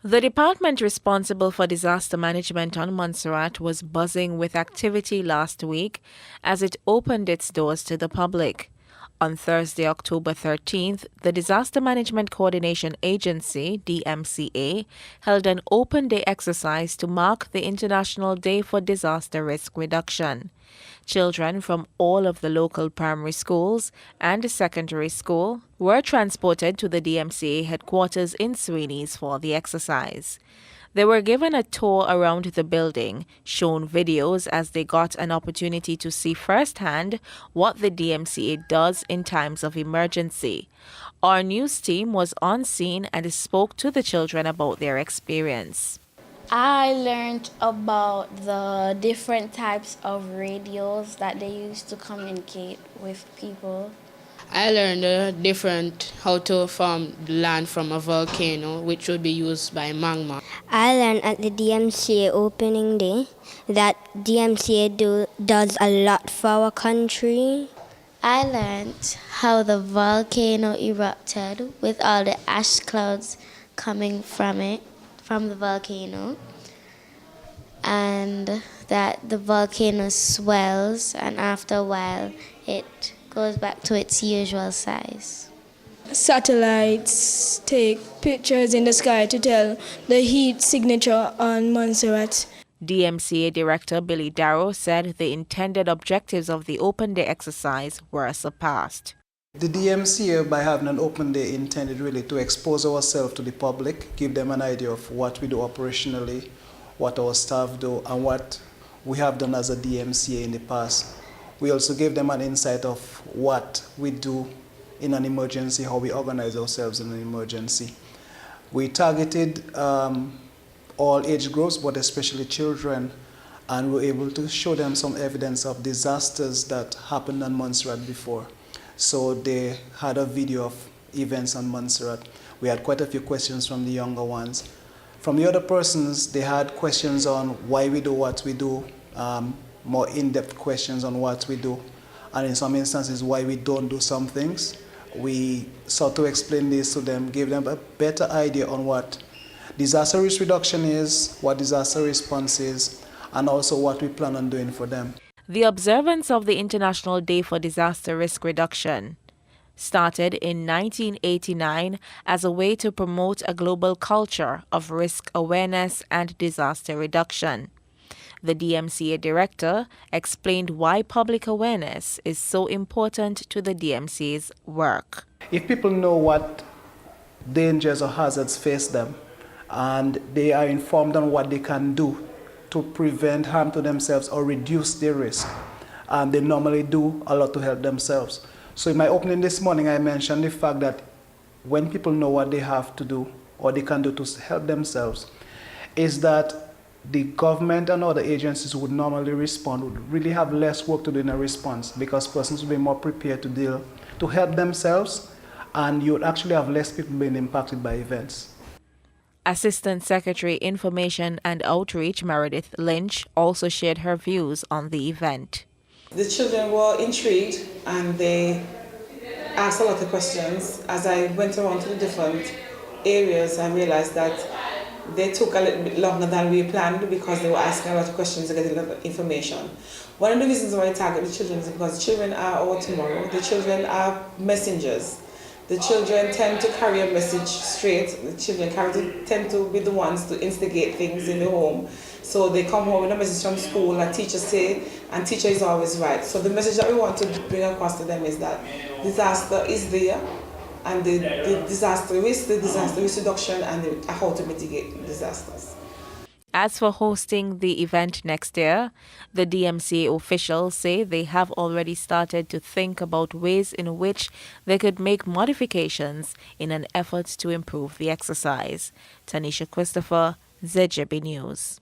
The department responsible for disaster management on Montserrat was buzzing with activity last week as it opened its doors to the public. On Thursday, October 13th, the Disaster Management Coordination Agency, DMCA, held an open day exercise to mark the International Day for Disaster Risk Reduction. Children from all of the local primary schools and secondary school were transported to the DMCA headquarters in Sweeney's for the exercise. They were given a tour around the building, shown videos as they got an opportunity to see firsthand what the DMCA does in times of emergency. Our news team was on scene and spoke to the children about their experience. I learned about the different types of radios that they use to communicate with people. I learned how to form land from a volcano, which would be used by magma. I learned at the DMCA opening day that DMCA does a lot for our country. I learned how the volcano erupted with all the ash clouds coming from the volcano, and that the volcano swells and after a while it goes back to its usual size. Satellites take pictures in the sky to tell the heat signature on Montserrat. DMCA Director Billy Darrow said the intended objectives of the open day exercise were surpassed. The DMCA, by having an open day, intended really to expose ourselves to the public, give them an idea of what we do operationally, what our staff do, and what we have done as a DMCA in the past. We also gave them an insight of what we do in an emergency, how we organize ourselves in an emergency. We targeted all age groups, but especially children, and we were able to show them some evidence of disasters that happened on Montserrat before. So they had a video of events on Montserrat. We had quite a few questions from the younger ones. From the other persons, they had questions on why we do what we do, more in-depth questions on what we do, and in some instances why we don't do some things. We sought to explain this to them, give them a better idea on what disaster risk reduction is, what disaster response is, and also what we plan on doing for them. The observance of the International Day for Disaster Risk Reduction started in 1989 as a way to promote a global culture of risk awareness and disaster reduction. The DMCA director explained why public awareness is so important to the DMCA's work. If people know what dangers or hazards face them, and they are informed on what they can do to prevent harm to themselves or reduce their risk, and they normally do a lot to help themselves. So in my opening this morning, I mentioned the fact that when people know what they have to do or they can do to help themselves, is that the government and other agencies would normally respond, would really have less work to do in a response, because persons will be more prepared to help themselves, and you would actually have less people being impacted by events. Assistant Secretary Information and Outreach Meredith Lynch also shared her views on the event. The children were intrigued and they asked a lot of questions. As I went around to the different areas, I realized that they took a little bit longer than we planned because they were asking a lot of questions to get a lot of information. One of the reasons why I target the children is because the children are our tomorrow. The children are messengers. The children tend to carry a message straight. The children tend to be the ones to instigate things in the home. So they come home with a message from school, and teachers say, and teacher is always right. So the message that we want to bring across to them is that disaster is there, and the disaster risk reduction, and how to mitigate disasters. As for hosting the event next year, the DMCA officials say they have already started to think about ways in which they could make modifications in an effort to improve the exercise. Tanisha Christopher, ZJB News.